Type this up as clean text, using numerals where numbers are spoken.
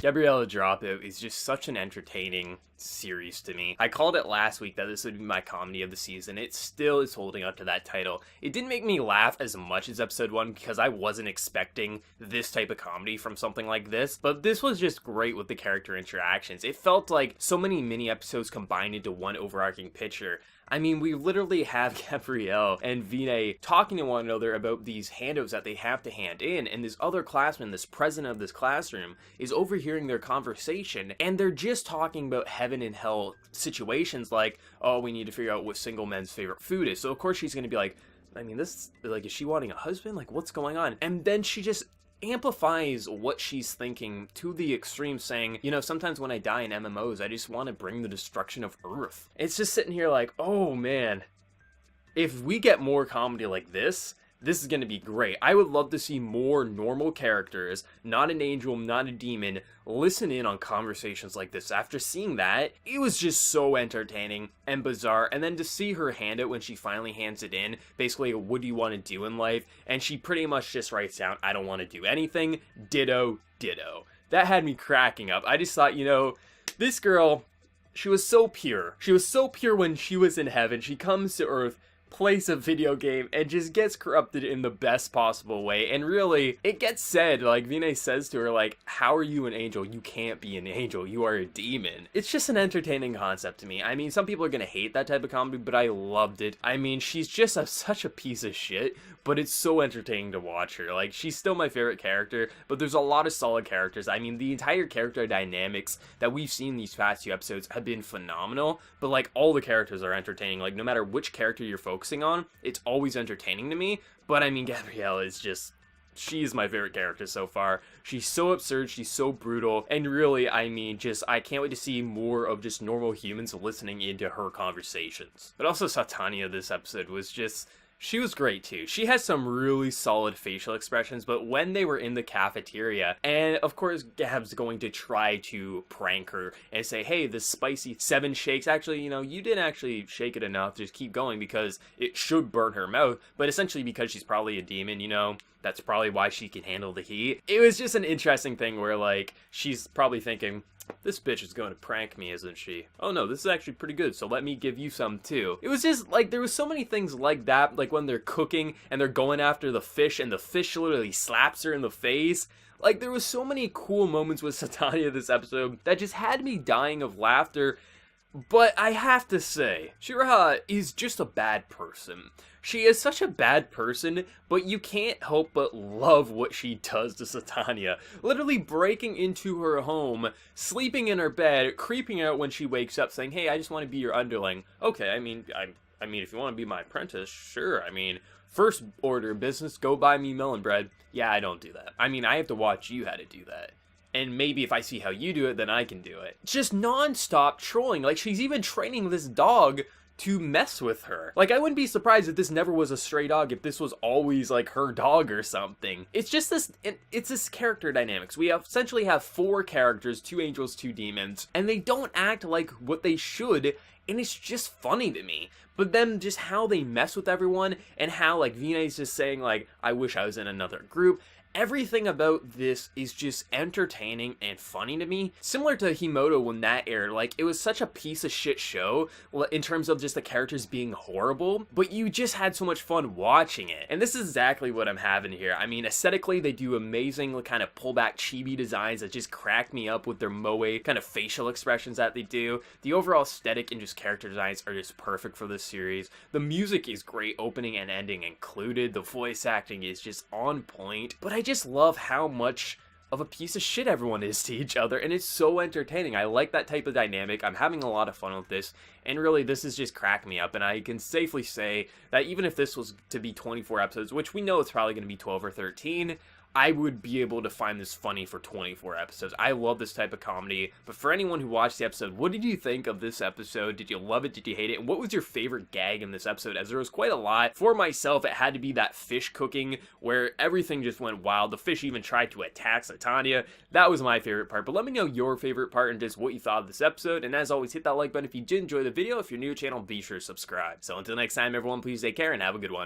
Gabriel DropOut is just such an entertaining series to me. I called it last week that this would be my comedy of the season. It still is holding up to that title. It didn't make me laugh as much as episode 1 because I wasn't expecting this type of comedy from something like this, but this was just great with the character interactions. It felt like so many mini episodes combined into one overarching picture. I mean, we literally have Gabrielle and Vinay talking to one another about these handouts that they have to hand in, and this other classman, this president of this classroom, is overhearing their conversation, and they're just talking about heaven and hell situations like, oh, we need to figure out what single men's favorite food is. So of course she's going to be like, I mean, this, like, is she wanting a husband? Like, what's going on? And then she just amplifies what she's thinking to the extreme, saying, you know, sometimes when I die in MMOs, I just want to bring the destruction of Earth. It's just sitting here like, oh man, if we get more comedy like this is going to be great. I would love to see more normal characters, not an angel, not a demon, listen in on conversations like this. After seeing that, it was just so entertaining and bizarre. And then to see her hand it when she finally hands it in, basically, what do you want to do in life? And she pretty much just writes down, I don't want to do anything, ditto, ditto. That had me cracking up. I just thought, you know, this girl, she was so pure. She was so pure when she was in heaven. She comes to Earth, plays a video game, and just gets corrupted in the best possible way. And really, it gets said, like Vinay says to her, like, how are you an angel? You can't be an angel, you are a demon. It's just an entertaining concept to me. I mean, some people are gonna hate that type of comedy, but I loved it. I mean, she's just such a piece of shit, but it's so entertaining to watch her. Like, she's still my favorite character, but there's a lot of solid characters. I mean, the entire character dynamics that we've seen these past few episodes have been phenomenal, but like, all the characters are entertaining. Like, no matter which character you're focusing on, it's always entertaining to me. But I mean, Gabrielle is just, she's my favorite character so far. She's so absurd, she's so brutal, and really, I mean, just, I can't wait to see more of just normal humans listening into her conversations. But also, Satania this episode was just, she was great too. She has some really solid facial expressions, but when they were in the cafeteria, and of course Gab's going to try to prank her and say, hey, this spicy 7 shakes, actually, you know, you didn't actually shake it enough, just keep going because it should burn her mouth, but essentially because she's probably a demon, you know, that's probably why she can handle the heat. It was just an interesting thing where, like, she's probably thinking, this bitch is going to prank me, isn't she? Oh no, this is actually pretty good, so let me give you some too. It was just, like, there was so many things like that, like when they're cooking and they're going after the fish and the fish literally slaps her in the face. Like, there was so many cool moments with Satania this episode that just had me dying of laughter. But I have to say, Shiraha is just a bad person. She is such a bad person, but you can't help but love what she does to Satania. Literally breaking into her home, sleeping in her bed, creeping out when she wakes up, saying, hey, I just want to be your underling. Okay, I mean, if you want to be my apprentice, sure. I mean, first order of business, go buy me melon bread. Yeah, I don't do that. I mean, I have to watch you how to do that. And maybe if I see how you do it, then I can do it. Just non-stop trolling. Like, she's even training this dog to mess with her. Like, I wouldn't be surprised if this never was a stray dog, if this was always, like, her dog or something. It's just this, it's this character dynamics. We essentially have 4 characters, 2 angels, 2 demons, and they don't act like what they should, and it's just funny to me. But then just how they mess with everyone, and how, like, Vinay's just saying, like, I wish I was in another group. Everything about this is just entertaining and funny to me. Similar to Himoto when that aired, like, it was such a piece of shit show in terms of just the characters being horrible, but you just had so much fun watching it. And this is exactly what I'm having here. I mean, aesthetically, they do amazing kind of pullback chibi designs that just crack me up with their moe kind of facial expressions that they do. The overall aesthetic and just character designs are just perfect for this series. The music is great, opening and ending included. The voice acting is just on point, but I just love how much of a piece of shit everyone is to each other, and it's so entertaining. I like that type of dynamic. I'm having a lot of fun with this, and really this is just cracking me up, and I can safely say that even if this was to be 24 episodes, which we know it's probably going to be 12 or 13, I would be able to find this funny for 24 episodes. I love this type of comedy, but for anyone who watched the episode, what did you think of this episode? Did you love it? Did you hate it? And what was your favorite gag in this episode? As there was quite a lot. For myself, it had to be that fish cooking where everything just went wild. The fish even tried to attack Satania. That was my favorite part, but let me know your favorite part and just what you thought of this episode. And as always, hit that like button if you did enjoy the video. If you're new to the channel, be sure to subscribe. So until next time, everyone, please take care and have a good one.